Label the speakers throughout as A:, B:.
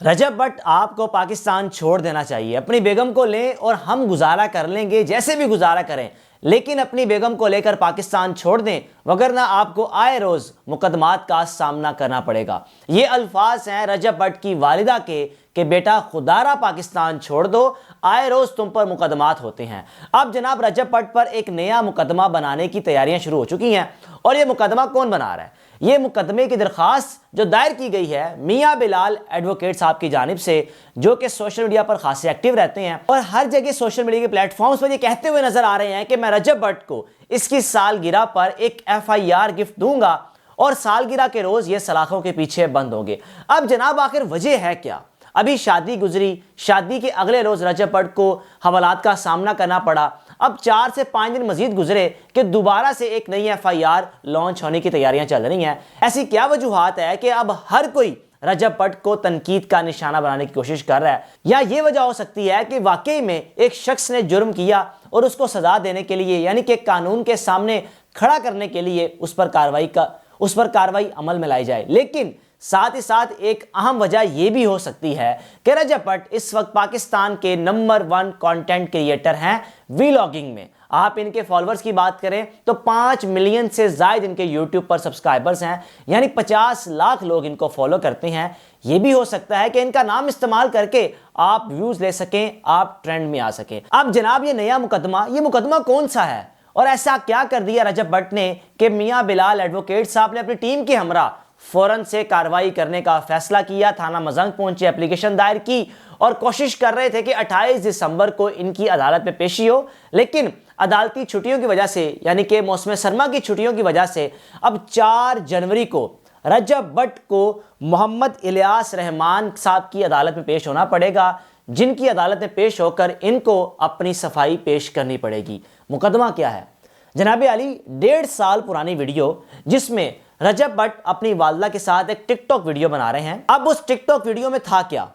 A: रजब भट्ट आपको पाकिस्तान छोड़ देना चाहिए। अपनी बेगम को लें और हम गुजारा कर लेंगे, जैसे भी गुजारा करें, लेकिन अपनी बेगम को लेकर पाकिस्तान छोड़ दें, वगरना आपको आए रोज मुकदमात का सामना करना पड़ेगा। ये अल्फाज हैं रजब भट्ट की वालिदा के कि बेटा खुदारा पाकिस्तान छोड़ दो, आए रोज तुम पर मुकदमात होते हैं। अब जनाब रजब भट्ट पर एक नया मुकदमा बनाने की तैयारियां शुरू हो चुकी हैं। और ये मुकदमा कौन बना रहा है? ये मुकदमे की दरखास्त जो दायर की गई है मियां बिलाल एडवोकेट साहब की जानिब से, जो कि सोशल मीडिया पर खासे एक्टिव रहते हैं और हर जगह सोशल मीडिया के प्लेटफॉर्म्स पर ये कहते हुए नजर आ रहे हैं कि मैं रजब भट्ट को इसकी सालगिरह पर एक FIR गिफ्ट दूंगा और सालगिरह के रोज ये सलाखों के पीछे बंद होंगे। अब जनाब आखिर वजह है क्या? अभी शादी गुजरी, शादी के अगले रोज रजब भट्ट को हवालात का सामना करना पड़ा। अब 4 से 5 दिन मजीद गुजरे कि दोबारा से एक नई FIR लॉन्च होने की तैयारियां चल रही हैं। ऐसी क्या वजूहात है कि अब हर कोई रजब भट्ट को तनकीद का निशाना बनाने की कोशिश कर रहा है? या ये वजह हो सकती है कि वाकई में एक शख्स ने जुर्म किया और उसको सजा देने के लिए, यानी कि कानून के सामने खड़ा करने के लिए उस पर कार्रवाई अमल में लाई जाए। लेकिन साथ ही साथ एक अहम वजह यह भी हो सकती है कि रजब भट्ट इस वक्त पाकिस्तान के नंबर 1 कंटेंट क्रिएटर हैं वीलॉगिंग में। आप इनके फॉलोअर्स की बात करें तो 5 मिलियन से ज्यादा इनके यूट्यूब पर सब्सक्राइबर्स हैं, यानी 50 लाख लोग इनको फॉलो करते हैं। यह भी हो सकता है कि इनका नाम इस्तेमाल करके आप व्यूज ले सकें, आप ट्रेंड में आ सकें। अब जनाब ये नया मुकदमा कौन सा है और ऐसा क्या कर दिया रजब भट्ट ने कि मियां बिलाल एडवोकेट साहब ने अपनी टीम के हमरा फौरन से कार्रवाई करने का फैसला किया। थाना मजंग पहुंचे, एप्लीकेशन दायर की और कोशिश कर रहे थे कि 28 दिसंबर को इनकी अदालत में पेशी हो, लेकिन अदालती छुट्टियों की वजह से, यानी कि मौसम सरमा की छुट्टियों की वजह से अब 4 जनवरी को रजब भट्ट को मोहम्मद इलियास रहमान साहब की अदालत में पेश होना पड़ेगा, जिनकी अदालत में पेश होकर इनको अपनी सफाई पेश करनी पड़ेगी। मुकदमा क्या है जनाब अली? 1.5 साल पुरानी वीडियो जिसमें रजब भट्ट अपनी वालिदा के साथ एक टिकटॉक वीडियो बना रहे हैं। अब उस टिकटॉक वीडियो में था क्या?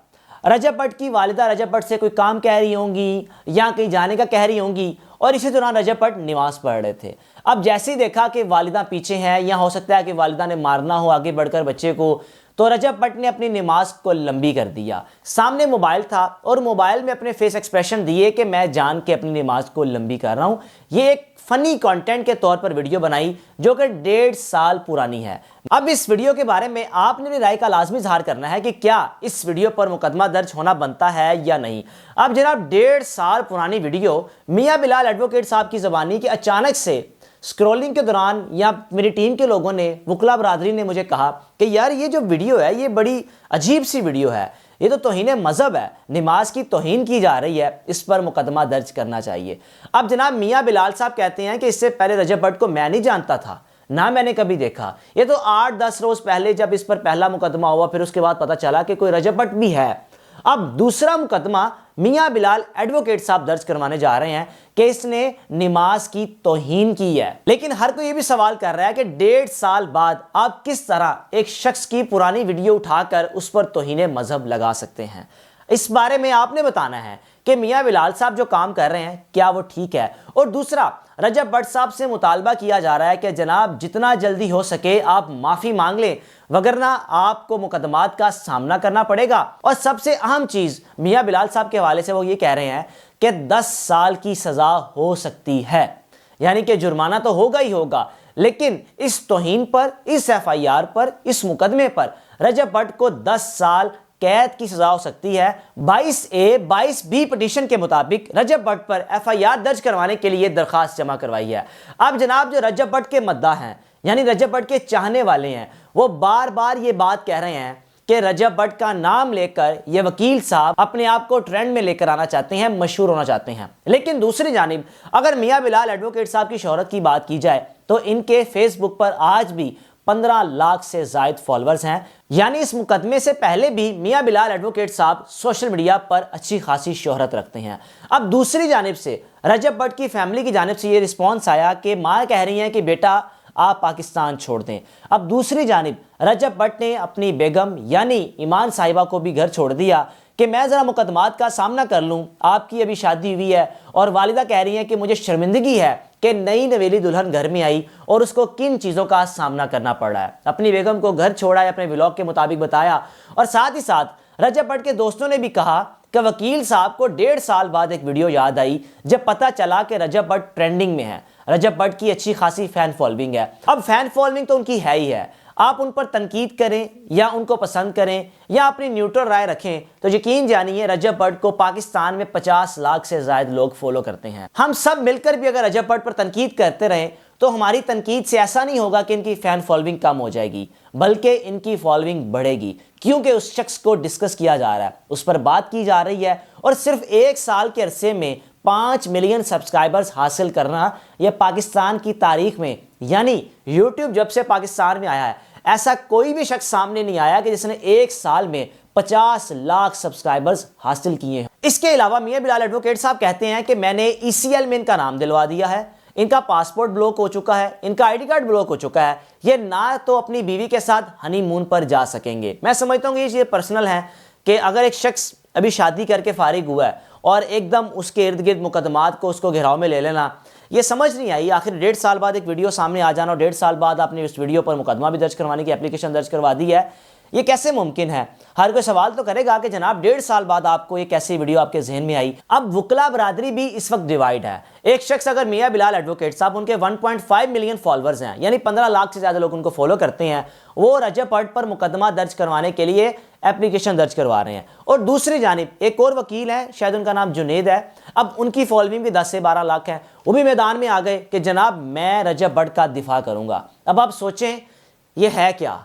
A: रजब भट्ट की वालिदा रजब भट्ट से कोई काम कह रही होंगी या कहीं जाने का कह रही होंगी और इसी दौरान रजब भट्ट नमाज पढ़ रहे थे। अब जैसे ही देखा कि वालिदा पीछे हैं, या हो सकता है कि वालिदा ने मारना हो आगे बढ़कर बच्चे को, तो रजब भट्ट ने अपनी नमाज को लंबी कर दिया। सामने मोबाइल था और मोबाइल में अपने फेस एक्सप्रेशन दिए कि मैं जान के अपनी नमाज को लंबी कर रहा हूं। ये एक फनी कंटेंट के तौर पर वीडियो बनाई जो कि 1.5 साल पुरानी है। अब इस वीडियो के बारे में आपने अपनी राय का लाजमी इजहार करना है कि क्या इस वीडियो पर मुकदमा दर्ज होना बनता है या नहीं। अब जनाब 1.5 साल पुरानी वीडियो मियां बिलाल एडवोकेट साहब की ज़बानी कि अचानक से स्क्रॉलिंग के दौरान या मेरी टीम के लोगों ने, वकला बरादरी ने मुझे कहा कि यार ये जो वीडियो है ये बड़ी अजीब सी वीडियो है, ये तो तौहीन मजहब है, नमाज की तौहीन की जा रही है, इस पर मुकदमा दर्ज करना चाहिए। अब जनाब मियां बिलाल साहब कहते हैं कि इससे पहले रजब भट्ट को मैं नहीं जानता था, ना मैंने कभी देखा। ये तो 8-10 रोज पहले जब इस पर पहला मुकदमा हुआ, फिर उसके बाद पता चला कि कोई रजब भट्ट भी है। अब दूसरा मुकदमा मियां बिलाल एडवोकेट साहब दर्ज करवाने जा रहे हैं कि इसने नमाज की तौहीन की है। लेकिन हर कोई ये भी सवाल कर रहा है कि 1.5 साल बाद आप किस तरह एक शख्स की पुरानी वीडियो उठाकर उस पर तौहीन मजहब लगा सकते हैं। इस बारे में आपने बताना है कि मियां बिलाल साहब जो काम कर रहे हैं क्या वो ठीक है। और दूसरा, रजब भट्ट साहब से मुतालबा किया जा रहा है कि जनाब जितना जल्दी हो सके आप माफ़ी मांग लें, वगरना आपको मुकदमात का सामना करना पड़ेगा। और सबसे अहम चीज़ मियां बिलाल साहब के हवाले से वो ये कह रहे हैं कि 10 साल की सज़ा हो सकती है, यानी कि जुर्माना तो होगा ही होगा, लेकिन इस तौहीन पर, इस FIR पर, इस मुकदमे पर रजब भट्ट को 10 साल कैद की सजा हो सकती है। 22A 22B पिटीशन के मुताबिक रजब भट्ट पर FIR दर्ज करवाने के लिए दरखास्त जमा करवाई है। अब जनाब जो रजब भट्ट के मद्दा हैं, यानी रजब भट्ट के चाहने वाले हैं, वो बार बार ये बात कह रहे हैं कि रजब भट्ट का नाम लेकर ये वकील साहब अपने आप को ट्रेंड में लेकर आना चाहते हैं, मशहूर होना चाहते हैं। लेकिन दूसरी जानिब अगर मियां बिलाल एडवोकेट साहब की शोहरत की बात की जाए तो इनके फेसबुक पर आज भी 15 लाख से ज्यादा फॉलोअर्स हैं, यानी इस मुकदमे से पहले भी मियां बिलाल एडवोकेट साहब सोशल मीडिया पर अच्छी खासी शोहरत रखते हैं। अब दूसरी जानिब से रजब भट्ट की फैमिली की जानिब से ये रिस्पॉन्स आया कि माँ कह रही हैं कि बेटा आप पाकिस्तान छोड़ दें। अब दूसरी जानिब रजब भट्ट ने अपनी बेगम यानी ईमान साहिबा को भी घर छोड़ दिया कि मैं ज़रा मुकदमात का सामना कर लूँ, आपकी अभी शादी हुई है और वालिदा कह रही हैं कि मुझे शर्मिंदगी है कि नई नवेली दुल्हन घर में आई और उसको किन चीज़ों का सामना करना पड़ रहा है। अपनी बेगम को घर छोड़ा है, अपने व्लॉग के मुताबिक बताया, और साथ ही साथ रजब भट्ट के दोस्तों ने भी कहा कि वकील साहब को 1.5 साल बाद एक वीडियो याद आई जब पता चला कि रजब भट्ट ट्रेंडिंग में है। रजब भट्ट की अच्छी खासी फैन फॉलोइंग है। अब फैन फॉलोइंग तो उनकी है ही है, आप उन पर तनकीद करें या उनको पसंद करें या अपनी न्यूट्रल राय रखें, तो यकीन जानिए रजब भट्ट को पाकिस्तान में 50 लाख से ज्यादा लोग फॉलो करते हैं। हम सब मिलकर भी अगर रजब भट्ट पर तनकीद करते रहें तो हमारी तनकीद से ऐसा नहीं होगा कि इनकी फैन फॉलोइंग कम हो जाएगी, बल्कि इनकी फॉलोइंग बढ़ेगी, क्योंकि उस शख्स को डिस्कस किया जा रहा है, उस पर बात की जा रही है। और सिर्फ 1 साल के अरसे में 5 मिलियन सब्सक्राइबर्स हासिल करना यह पाकिस्तान की तारीख में, यानी यूट्यूब जब से पाकिस्तान में आया है, ऐसा कोई भी शख्स सामने नहीं आया कि जिसने 1 साल में 50 लाख सब्सक्राइबर्स हासिल किए हैं। इसके अलावा मियां बिलाल एडवोकेट साहब कहते हैं कि मैंने ECL में इनका नाम दिलवा दिया है, इनका पासपोर्ट ब्लॉक हो चुका है, इनका ID कार्ड ब्लॉक हो चुका है, ये ना तो अपनी बीवी के साथ हनीमून पर जा सकेंगे। मैं समझता हूँ कि ये चीज़ पर्सनल है कि अगर एक शख्स अभी शादी करके फारिग हुआ है और एकदम उसके इर्द गिर्द मुकदमात को उसको घेराव में ले लेना, ये समझ नहीं आई। आखिर 1.5 साल बाद एक वीडियो सामने आ जाना और 1.5 साल बाद आपने उस वीडियो पर मुकदमा भी दर्ज करवाने की एप्लीकेशन दर्ज करवा दी है, ये कैसे मुमकिन है? हर कोई सवाल तो करेगा कि जनाब 1.5 साल बाद आपको ये कैसी वीडियो आपके जहन में आई। अब वकला बरादरी भी इस वक्त डिवाइड है। एक शख्स अगर मियां बिलाल एडवोकेट साहब, उनके 1.5 मिलियन फॉलोअर्स हैं, यानी 15 लाख से ज़्यादा लोग उनको फॉलो करते हैं, वो रजब भट्ट पर मुकदमा दर्ज करवाने के लिए एप्लीकेशन दर्ज करवा रहे हैं। और दूसरी जानिब एक और वकील है, शायद उनका नाम जुनेद है, अब उनकी फॉलोइंग भी 10 से 12 लाख है, वो भी मैदान में आ गए कि जनाब मैं रजब भट्ट का दिफा करूंगा। अब आप सोचें ये है क्या?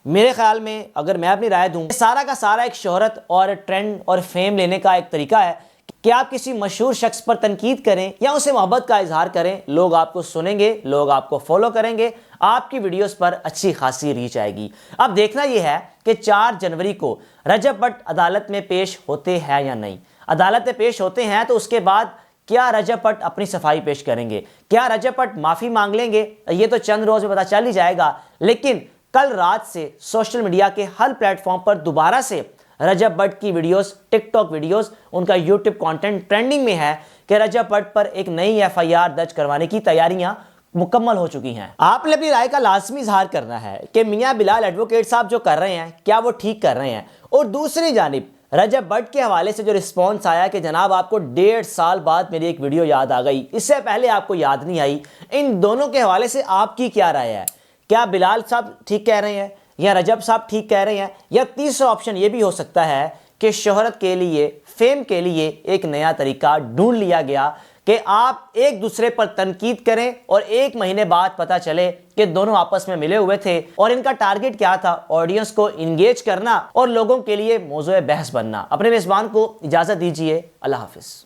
A: मेरे ख्याल में अगर मैं अपनी राय दूं, सारा का सारा एक शोहरत और ट्रेंड और फेम लेने का एक तरीका है कि आप किसी मशहूर शख्स पर तनकीद करें या उसे मोहब्बत का इजहार करें, लोग आपको सुनेंगे, लोग आपको फॉलो करेंगे, आपकी वीडियोस पर अच्छी खासी रीच आएगी। अब देखना यह है कि 4 जनवरी को रजब भट्ट अदालत में पेश होते हैं या नहीं। अदालत में पेश होते हैं तो उसके बाद क्या रजब भट्ट अपनी सफाई पेश करेंगे, क्या रजब भट्ट माफ़ी मांग लेंगे, ये तो चंद रोज़ में पता चल ही जाएगा। लेकिन कल रात से सोशल मीडिया के हर प्लेटफॉर्म पर दोबारा से रजब भट्ट की वीडियोस, टिकटॉक वीडियोस, उनका यूट्यूब कंटेंट ट्रेंडिंग में है कि रजब भट्ट पर एक नई FIR दर्ज करवाने की तैयारियां मुकम्मल हो चुकी हैं। आपने अपनी राय का लाजमी इजहार करना है कि मियां बिलाल एडवोकेट साहब जो कर रहे हैं क्या वो ठीक कर रहे हैं। और दूसरी जानिब रजब भट्ट के हवाले से जो रिस्पॉन्स आया कि जनाब आपको 1.5 साल बाद मेरी एक वीडियो याद आ गई, इससे पहले आपको याद नहीं आई, इन दोनों के हवाले से आपकी क्या राय है? क्या बिलाल साहब ठीक कह रहे हैं या रजब साहब ठीक कह रहे हैं? या तीसरा ऑप्शन ये भी हो सकता है कि शोहरत के लिए, फेम के लिए एक नया तरीका ढूंढ लिया गया कि आप एक दूसरे पर तनकीद करें और 1 महीने बाद पता चले कि दोनों आपस में मिले हुए थे और इनका टारगेट क्या था? ऑडियंस को इंगेज करना और लोगों के लिए मौजूए बहस बनना। अपने मेजबान को इजाज़त दीजिए। अल्लाह हाफिज़।